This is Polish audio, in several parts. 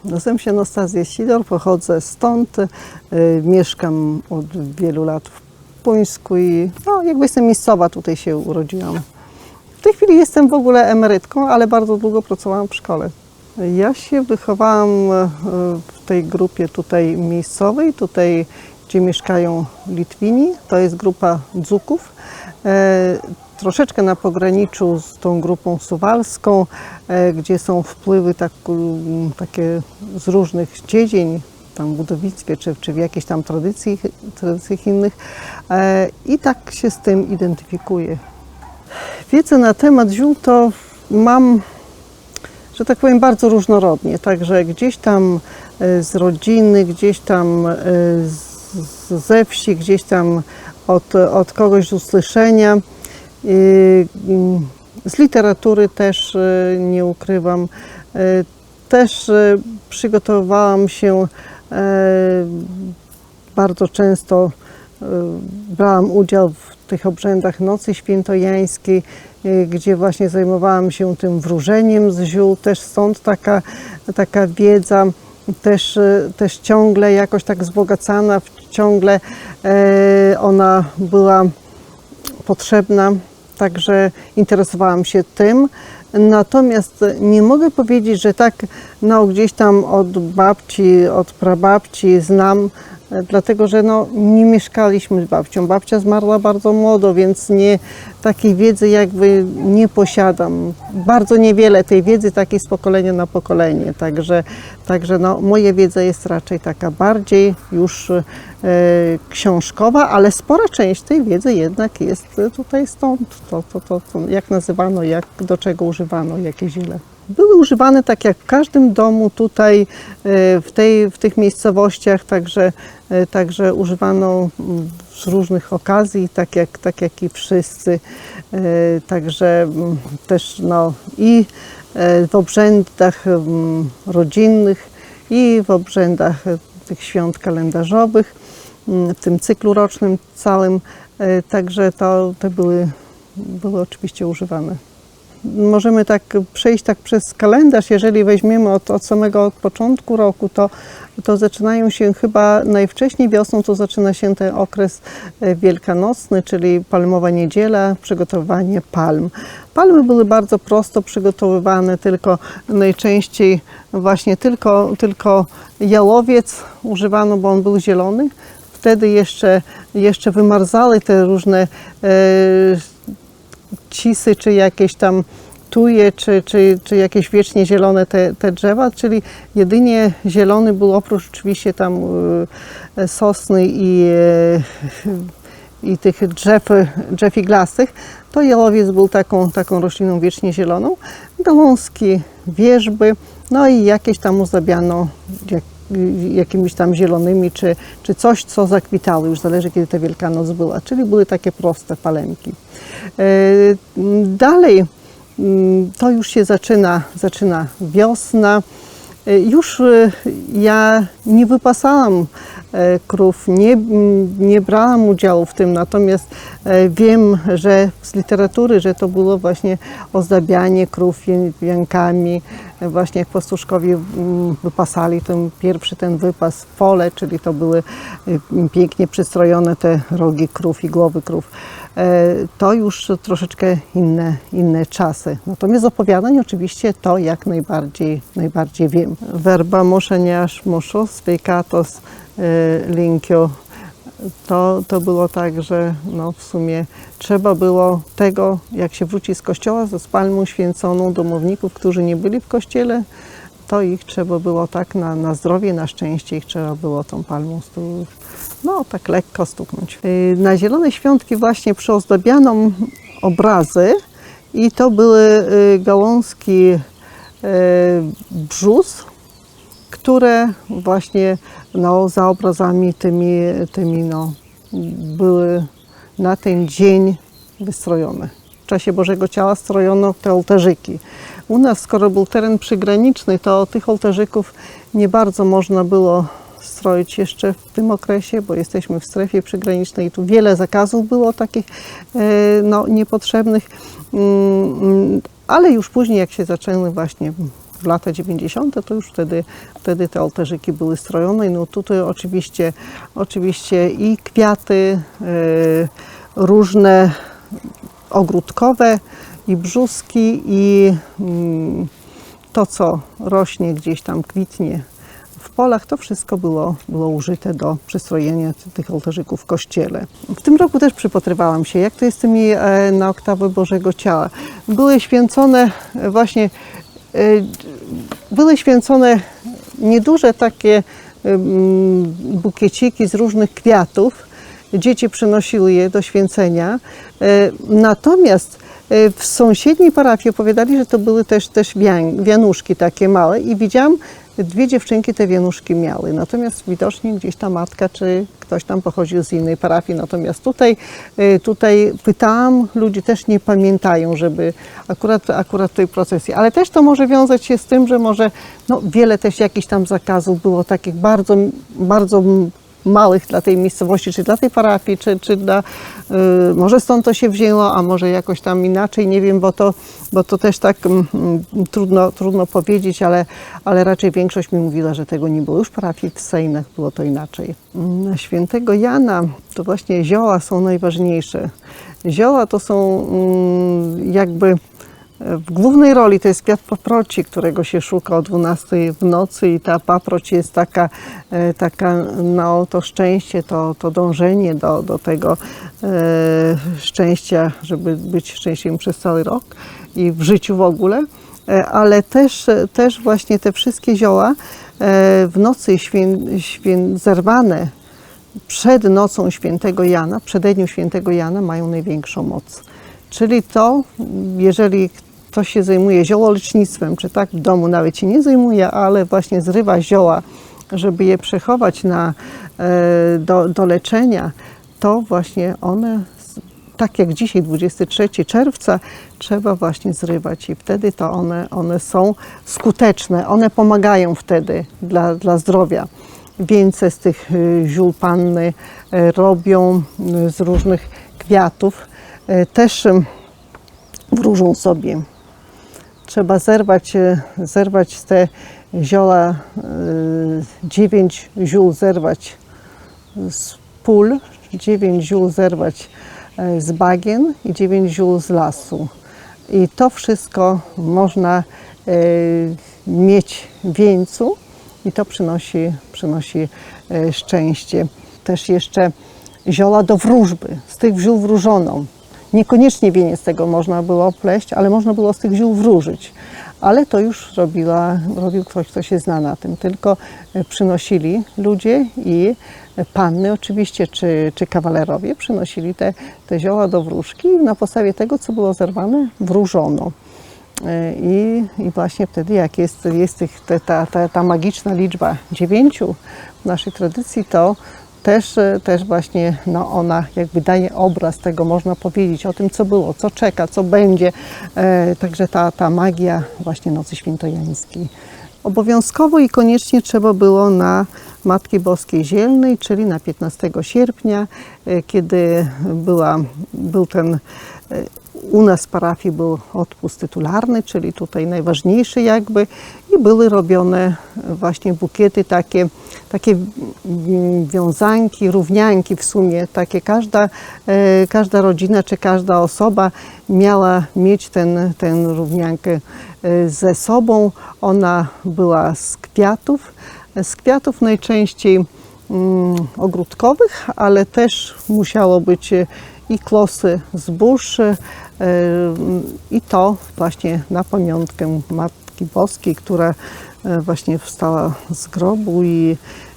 Nazywam się Anastazja Sidor, pochodzę stąd, mieszkam od wielu lat w Puńsku i jakby jestem miejscowa, tutaj się urodziłam. W tej chwili jestem w ogóle emerytką, ale bardzo długo pracowałam w szkole. Ja się wychowałam w tej grupie tutaj miejscowej, tutaj gdzie mieszkają Litwini, to jest grupa Dzuków. Troszeczkę na pograniczu z tą grupą suwalską, gdzie są wpływy takie z różnych dziedzin, tam w budownictwie czy w jakichś tam tradycjach innych i tak się z tym identyfikuję. Wiedzę na temat ziół to mam, że tak powiem, bardzo różnorodnie, także gdzieś tam z rodziny, gdzieś tam ze wsi, gdzieś tam od kogoś z usłyszenia. Z literatury też nie ukrywam. Też przygotowywałam się bardzo często, brałam udział w tych obrzędach Nocy Świętojańskiej, gdzie właśnie zajmowałam się tym wróżeniem z ziół. Też stąd taka wiedza, też ciągle jakoś tak wzbogacana, ciągle ona była potrzebna, także interesowałam się tym. Natomiast nie mogę powiedzieć, że tak gdzieś tam od babci, od prababci znam, dlatego że nie mieszkaliśmy z babcią. Babcia zmarła bardzo młodo, więc takiej wiedzy jakby nie posiadam. Bardzo niewiele tej wiedzy takiej z pokolenia na pokolenie, także moja wiedza jest raczej taka bardziej już książkowa, ale spora część tej wiedzy jednak jest tutaj stąd, to jak nazywano, do czego używano, jakie ziele. Były używane tak jak w każdym domu tutaj, w tych miejscowościach, także używano z różnych okazji, tak jak i wszyscy. Także też i w obrzędach rodzinnych, i w obrzędach tych świąt kalendarzowych, w tym cyklu rocznym całym, także te były oczywiście używane. Możemy przejść przez kalendarz, jeżeli weźmiemy od samego początku roku, to zaczynają się chyba najwcześniej wiosną, to zaczyna się ten okres wielkanocny, czyli palmowa niedziela, przygotowywanie palm. Palmy były bardzo prosto przygotowywane, tylko najczęściej właśnie tylko jałowiec używano, bo on był zielony. Wtedy jeszcze wymarzały te różne cisy, czy jakieś tam tuje, czy jakieś wiecznie zielone te drzewa, czyli jedynie zielony był oprócz oczywiście tam sosny i tych drzew iglastych, to jałowiec był taką rośliną wiecznie zieloną, gałązki, wierzby, i jakieś tam ozdabiano jakimiś tam zielonymi, czy coś, co zakwitało, już zależy kiedy ta Wielkanoc była, czyli były takie proste palemki. Dalej to już się zaczyna wiosna. Już ja nie wypasałam krów, nie brałam udziału w tym, natomiast wiem, że z literatury, że to było właśnie ozdabianie krów wiankami, właśnie jak pastuszkowie wypasali pierwszy ten wypas w pole, czyli to były pięknie przystrojone te rogi krów i głowy krów. To już troszeczkę inne czasy. Natomiast opowiadań oczywiście to jak najbardziej wiem. Verba moszeniasz moszo sveikatos linkio. To było tak, że w sumie trzeba było tego, jak się wróci z kościoła z palmą święconą, domowników, którzy nie byli w kościele, to ich trzeba było na zdrowie, na szczęście ich trzeba było tą palmą tak lekko stuknąć. Na Zielone Świątki właśnie przyozdabiano obrazy i to były gałązki brzóz, które właśnie za obrazami tymi były na ten dzień wystrojone. W czasie Bożego Ciała strojono te ołtarzyki. U nas, skoro był teren przygraniczny, to tych ołtarzyków nie bardzo można było stroić jeszcze w tym okresie, bo jesteśmy w strefie przygranicznej i tu wiele zakazów było takich niepotrzebnych, ale już później jak się zaczęły właśnie w lata 90. to już wtedy te ołtarzyki były strojone. No tutaj oczywiście i kwiaty różne ogródkowe, i brzuski, i to, co rośnie gdzieś tam, kwitnie w polach, to wszystko było użyte do przystrojenia tych ołtarzyków w kościele. W tym roku też przypatrywałam się, jak to jest z tymi na oktawę Bożego Ciała. Były święcone nieduże takie bukieciki z różnych kwiatów. Dzieci przynosiły je do święcenia. Natomiast w sąsiedniej parafii opowiadali, że to były też wianuszki takie małe i widziałam, 2 dziewczynki te wianuszki miały. Natomiast widocznie gdzieś ta matka czy ktoś tam pochodził z innej parafii. Natomiast tutaj pytałam, ludzie też nie pamiętają, żeby akurat tej procesji. Ale też to może wiązać się z tym, że może wiele też jakichś tam zakazów było takich bardzo, bardzo małych dla tej miejscowości, czy dla tej parafii, czy dla, może stąd to się wzięło, a może jakoś tam inaczej, nie wiem, bo to też tak trudno powiedzieć, ale raczej większość mi mówiła, że tego nie było. Już w parafii w Sejnach było to inaczej. Na świętego Jana to właśnie zioła są najważniejsze. Zioła to są jakby w głównej roli to jest kwiat paproci, którego się szuka o 12 w nocy i ta paproć jest taka to szczęście, to dążenie do tego szczęścia, żeby być szczęśliwym przez cały rok i w życiu w ogóle, ale też właśnie te wszystkie zioła w nocy zerwane przed nocą świętego Jana, przededniu świętego Jana mają największą moc. Czyli to, jeżeli ktoś się zajmuje ziołolecznictwem, czy tak w domu nawet się nie zajmuje, ale właśnie zrywa zioła, żeby je przechować do leczenia, to właśnie one, tak jak dzisiaj, 23 czerwca, trzeba właśnie zrywać i wtedy to one są skuteczne, one pomagają wtedy dla zdrowia. Wieńce z tych ziół panny robią z różnych kwiatów. Też wróżą sobie. Trzeba zerwać z te zioła, 9 ziół zerwać z pól, 9 ziół zerwać z bagien i 9 ziół z lasu. I to wszystko można mieć w wieńcu i to przynosi szczęście. Też jeszcze zioła do wróżby, z tych ziół wróżono. Niekoniecznie wieniec tego można było pleść, ale można było z tych ziół wróżyć. Ale to już robił ktoś, kto się zna na tym. Tylko przynosili ludzie i panny oczywiście, czy kawalerowie przynosili te zioła do wróżki i na podstawie tego, co było zerwane, wróżono. I właśnie wtedy, jak jest ta magiczna liczba 9 w naszej tradycji, to też właśnie ona jakby daje obraz tego, można powiedzieć o tym, co było, co czeka, co będzie. Także ta magia właśnie Nocy Świętojańskiej. Obowiązkowo i koniecznie trzeba było na Matki Boskiej Zielnej, czyli na 15 sierpnia, kiedy był ten, u nas w parafii był odpust tytularny, czyli tutaj najważniejszy jakby, i były robione właśnie bukiety, takie wiązanki, równianki w sumie, takie każda rodzina czy każda osoba miała mieć tę równiankę ze sobą. Ona była z kwiatów najczęściej ogródkowych, ale też musiało być i klosy zbóż i to właśnie na pamiątkę Matki Boskiej, która właśnie wstała z grobu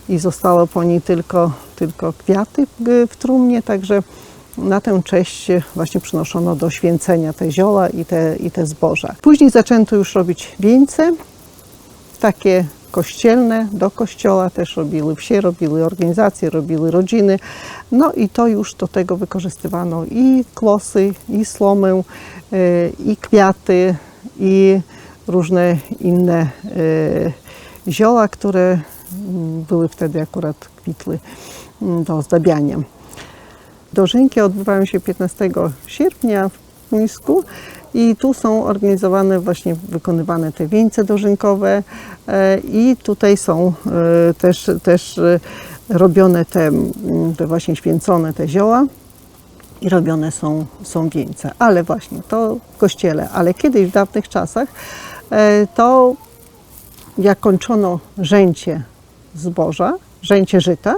i zostało po niej tylko kwiaty w trumnie, także na tę cześć właśnie przynoszono do święcenia te zioła i te zboża. Później zaczęto już robić wieńce, takie kościelne, do kościoła też robiły wsie, robiły organizacje, robiły rodziny. No i to już do tego wykorzystywano i klosy, i slomę, i kwiaty, i różne inne zioła, które były wtedy akurat kwitły do ozdabiania. Dożynki odbywają się 15 sierpnia Misku. I tu są organizowane, właśnie wykonywane te wieńce dożynkowe i tutaj są też robione te właśnie święcone te zioła i robione są wieńce. Ale właśnie to w kościele, ale kiedyś w dawnych czasach to jak kończono żęcie zboża, żęcie żyta,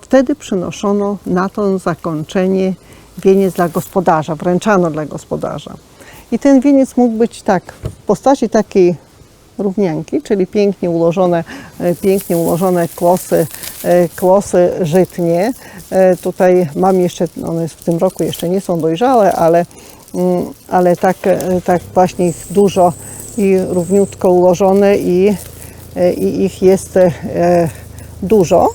wtedy przynoszono na to zakończenie wieniec dla gospodarza, wręczano dla gospodarza. I ten wieniec mógł być tak w postaci takiej równianki, czyli pięknie ułożone kłosy żytnie. Tutaj mam jeszcze, one w tym roku jeszcze nie są dojrzałe, ale tak właśnie ich dużo i równiutko ułożone i ich jest dużo.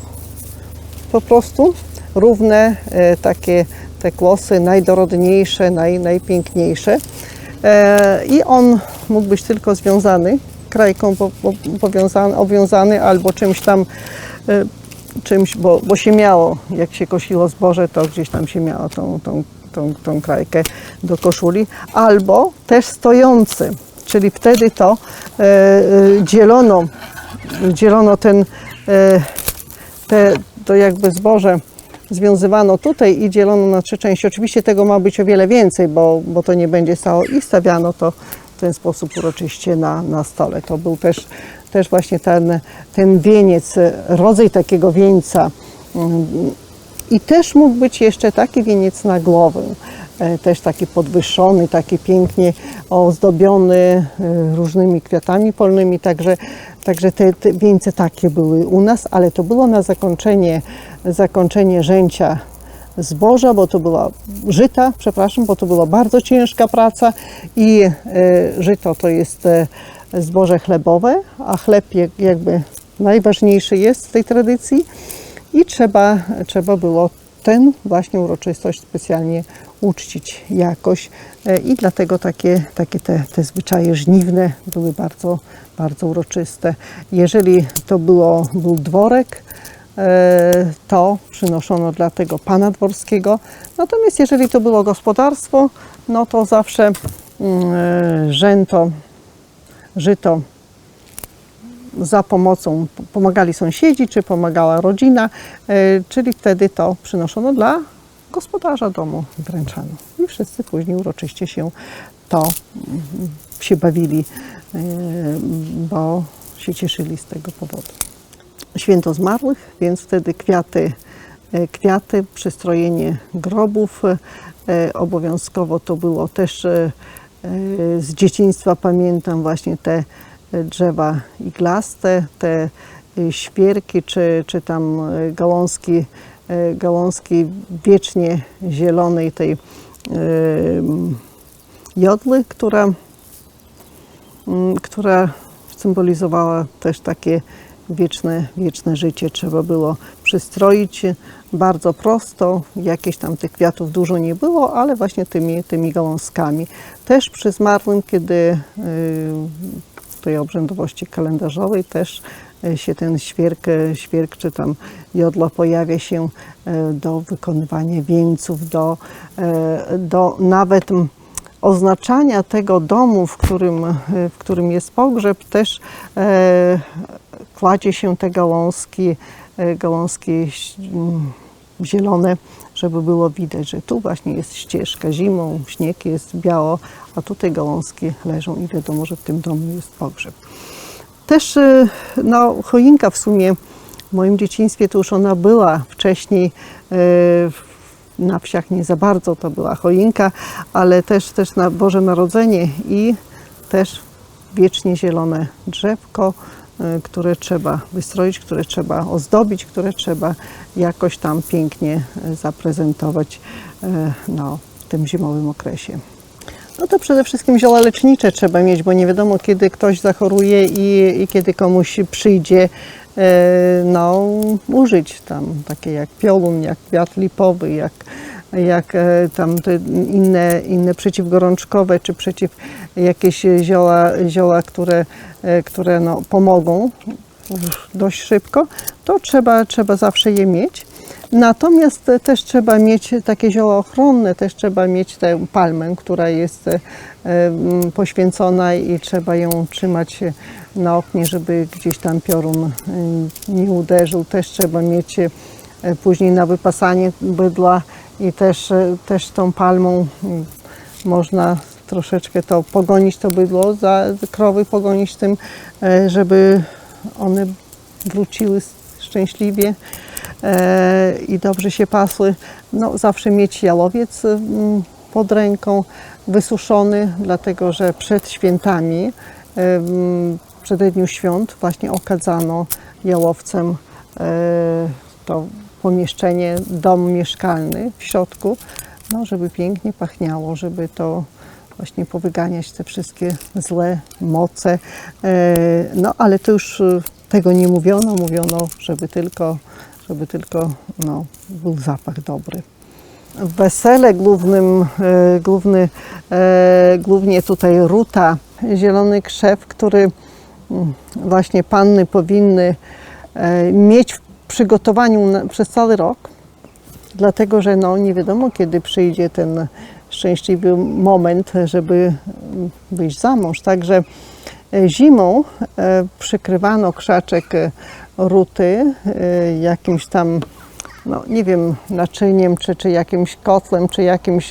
Po prostu równe takie te kłosy, najdorodniejsze, najpiękniejsze. I on mógł być tylko związany, krajką owiązany albo czymś tam, bo się miało, jak się kosiło zboże, to gdzieś tam się miało tą krajkę do koszuli, albo też stojący, czyli wtedy to dzielono to jakby zboże związywano tutaj i dzielono na 3 części. Oczywiście tego ma być o wiele więcej, bo to nie będzie stało i stawiano to w ten sposób uroczyście na stole. To był też właśnie ten wieniec, rodzaj takiego wieńca. I też mógł być jeszcze taki wieniec na głowę, też taki podwyższony, taki pięknie ozdobiony różnymi kwiatami polnymi, także te wieńce takie były u nas, ale to było na zakończenie żęcia zboża, bo to była żyta, przepraszam, bo to była bardzo ciężka praca i żyto to jest zboże chlebowe, a chleb jakby najważniejszy jest w tej tradycji i trzeba było tę właśnie uroczystość specjalnie uczcić jakoś i dlatego takie te zwyczaje żniwne były bardzo, bardzo uroczyste. Jeżeli to był dworek, to przynoszono dla tego pana dworskiego, natomiast jeżeli to było gospodarstwo, no to zawsze rzęto, żyto za pomocą pomagali sąsiedzi, czy pomagała rodzina, czyli wtedy to przynoszono dla gospodarza domu, wręczano. I wszyscy później uroczyście się bawili, bo się cieszyli z tego powodu. Święto zmarłych, więc wtedy kwiaty, przystrojenie grobów. Obowiązkowo to było też z dzieciństwa, pamiętam właśnie te drzewa iglaste, te świerki czy tam gałązki wiecznie zielonej tej jodły, która symbolizowała też takie wieczne życie. Trzeba było przystroić bardzo prosto, jakieś tam tych kwiatów dużo nie było, ale właśnie tymi gałązkami. Też przy zmarłym, kiedy w tej obrzędowości kalendarzowej też się ten świerk czy tam jodła pojawia się do wykonywania wieńców, do nawet oznaczania tego domu, w którym jest pogrzeb, też kładzie się te gałązki zielone, żeby było widać, że tu właśnie jest ścieżka zimą, śnieg jest biało, a tutaj gałązki leżą i wiadomo, że w tym domu jest pogrzeb. Też choinka w sumie w moim dzieciństwie to już ona była wcześniej na wsiach nie za bardzo to była choinka, ale też na Boże Narodzenie i też wiecznie zielone drzewko, które trzeba wystroić, które trzeba ozdobić, które trzeba jakoś tam pięknie zaprezentować w tym zimowym okresie. No to przede wszystkim zioła lecznicze trzeba mieć, bo nie wiadomo, kiedy ktoś zachoruje i kiedy komuś przyjdzie użyć tam takie jak piorun, jak kwiat lipowy, jak tam te inne przeciwgorączkowe, czy jakieś zioła, które pomogą dość szybko, to trzeba zawsze je mieć. Natomiast też trzeba mieć takie zioła ochronne, też trzeba mieć tę palmę, która jest poświęcona i trzeba ją trzymać na oknie, żeby gdzieś tam piorun nie uderzył. Też trzeba mieć później na wypasanie bydła i też tą palmą można troszeczkę to pogonić, to bydło, za krowy pogonić tym, żeby one wróciły szczęśliwie i dobrze się pasły. No, zawsze mieć jalowiec pod ręką, wysuszony, dlatego że przed świętami, w przededniu świąt właśnie okadzano jalowcem to pomieszczenie, dom mieszkalny w środku, no, żeby pięknie pachniało, żeby to właśnie powyganiać te wszystkie złe moce. No, ale to już tego nie mówiono, żeby tylko no, był zapach dobry. Wesele głównie tutaj ruta, zielony krzew, który właśnie panny powinny mieć w przygotowaniu przez cały rok, dlatego że no, nie wiadomo, kiedy przyjdzie ten szczęśliwy moment, żeby wyjść za mąż. Także zimą przykrywano krzaczek ruty jakimś tam, no nie wiem, naczyniem, czy jakimś kotlem, czy jakimś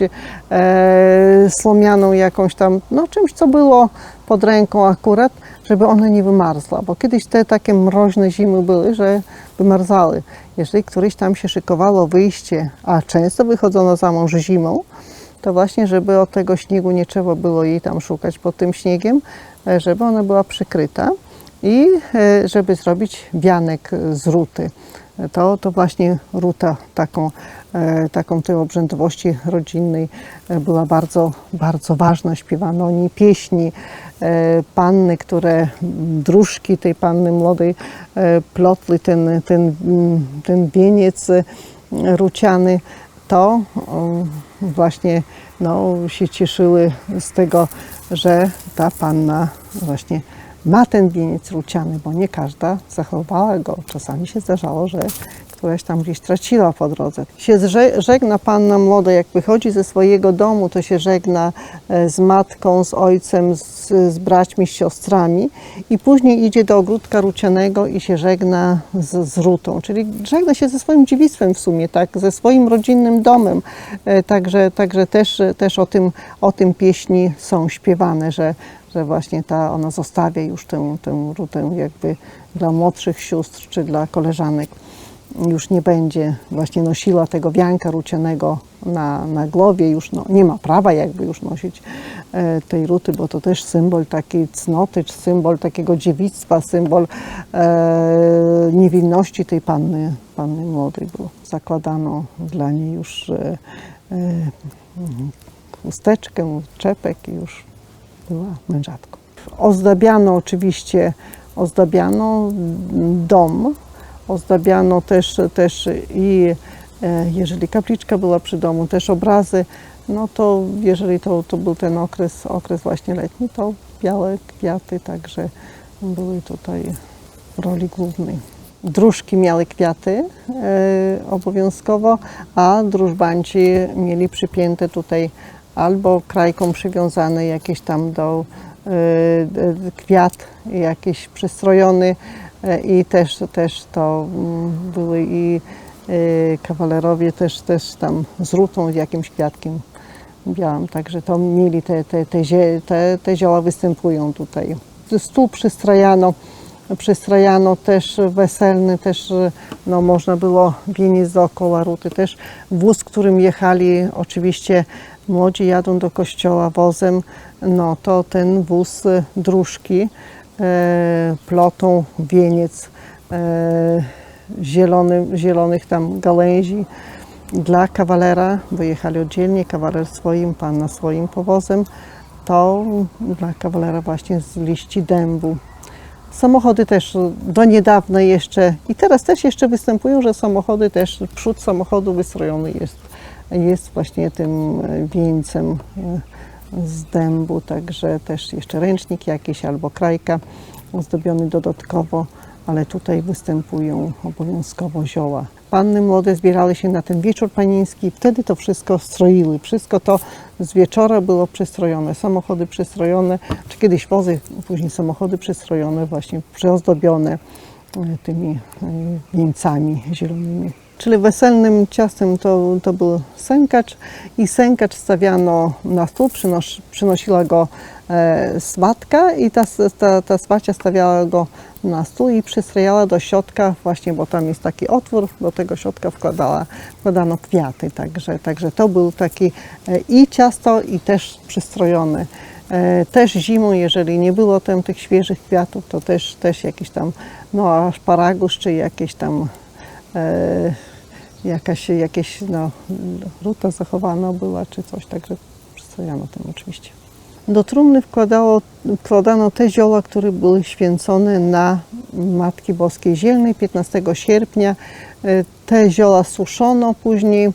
słomianą jakąś tam, no czymś, co było pod ręką akurat, żeby ona nie wymarzła, bo kiedyś te takie mroźne zimy były, że wymarzały. Jeżeli któryś tam się szykowało wyjście, a często wychodzono za mąż zimą, to właśnie, żeby od tego śniegu nie trzeba było jej tam szukać pod tym śniegiem, żeby ona była przykryta i żeby zrobić wianek z ruty. To właśnie ruta taką tej obrzędowości rodzinnej była bardzo, bardzo ważna. Śpiewano o niej pieśni. Panny, które dróżki tej panny młodej plotły ten wieniec ruciany, to właśnie no, się cieszyły z tego, że ta panna właśnie ma ten wieniec ruciany, bo nie każda zachowała go. Czasami się zdarzało, że któraś tam gdzieś traciła po drodze. Się żegna panna młoda, jak wychodzi ze swojego domu, to się żegna z matką, z ojcem, z braćmi, z siostrami i później idzie do ogródka rucianego i się żegna z rutą, czyli żegna się ze swoim dziewictwem w sumie, tak, ze swoim rodzinnym domem. Także też o tym pieśni są śpiewane, że właśnie ona zostawia już tę rutę jakby dla młodszych sióstr czy dla koleżanek. Już nie będzie właśnie nosiła tego wianka rucianego na głowie, już no, nie ma prawa jakby już nosić tej ruty, bo to też symbol takiej cnoty, czy symbol takiego dziewictwa, symbol niewinności tej panny młodej, bo zakładano dla niej już chusteczkę, czepek i już była mężatką. Ozdabiano dom, ozdabiano też i jeżeli kapliczka była przy domu, też obrazy, no to jeżeli to był ten okres właśnie letni, to białe kwiaty także były tutaj w roli głównej. Dróżki miały kwiaty obowiązkowo, a drużbanci mieli przypięte tutaj albo krajką przywiązany jakiś tam do kwiat, jakiś przystrojony i też to były i kawalerowie też tam z rutą, z jakimś kwiatkiem białym, także to mieli te zioła występują tutaj. Stół przystrajano też weselny, też no, można było wieniec dookoła ruty, też wóz, którym jechali oczywiście młodzi jadą do kościoła wozem, no to ten wóz dróżki plotą wieniec zielonych tam gałęzi dla kawalera, bo jechali oddzielnie, kawaler swoim, panna swoim powozem, to dla kawalera właśnie z liści dębu. Samochody też do niedawna jeszcze i teraz też jeszcze występują, że samochody też, przód samochodu wystrojony jest właśnie tym wieńcem z dębu, także też jeszcze ręcznik jakiś albo krajka ozdobiony dodatkowo, ale tutaj występują obowiązkowo zioła. panny młode zbierały się na ten wieczór panieński, wtedy to wszystko stroiły. Wszystko to z wieczora było przystrojone, samochody przystrojone, czy kiedyś wozy, później samochody przystrojone, właśnie przyozdobione tymi wieńcami zielonymi. Czyli weselnym ciastem to był sękacz i sękacz stawiano na stół, przynosiła go swatka i ta swacia stawiała go na stół i przystrajała do środka, właśnie bo tam jest taki otwór, do tego środka wkładano kwiaty, także to był taki i ciasto i też przystrojone. Też zimą, jeżeli nie było tam tych świeżych kwiatów, to też jakiś tam szparagus czy jakieś tam jakieś ruta zachowana była czy coś, także przystrojano tam oczywiście. Do trumny wkładano te zioła, które były święcone na Matki Boskiej Zielnej 15 sierpnia. Te zioła suszono, później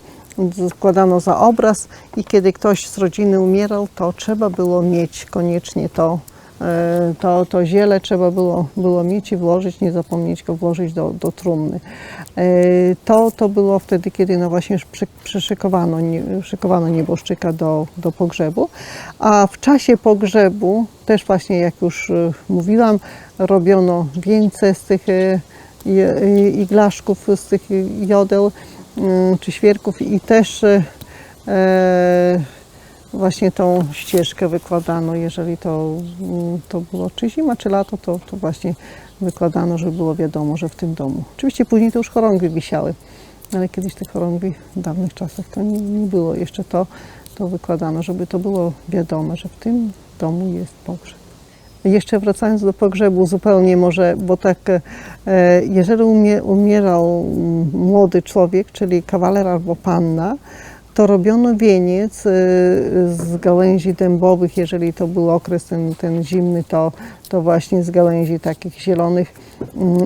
składano za obraz i kiedy ktoś z rodziny umierał, to trzeba było mieć koniecznie to ziele trzeba było mieć i włożyć, nie zapomnieć go włożyć do trumny. To było wtedy, kiedy właśnie już szykowano nieboszczyka do pogrzebu, a w czasie pogrzebu też właśnie, jak już mówiłam, robiono wieńce z tych iglaszków, z tych jodeł czy świerków i też właśnie tą ścieżkę wykładano, jeżeli to było czy zima, czy lato, to właśnie wykładano, żeby było wiadomo, że w tym domu. Oczywiście później to już chorągwi wisiały, ale kiedyś tych chorągwi w dawnych czasach to nie było. Jeszcze to wykładano, żeby to było wiadomo, że w tym domu jest pogrzeb. Jeszcze wracając do pogrzebu zupełnie może, bo tak, jeżeli umierał młody człowiek, czyli kawaler albo panna, to robiono wieniec z gałęzi dębowych, jeżeli to był okres ten zimny, to właśnie z gałęzi takich zielonych,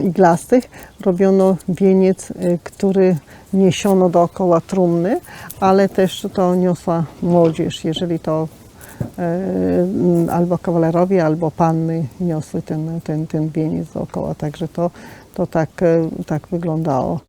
iglastych. Robiono wieniec, który niesiono dookoła trumny, ale też to niosła młodzież, jeżeli to albo kawalerowie, albo panny niosły ten wieniec dookoła. Także to tak wyglądało.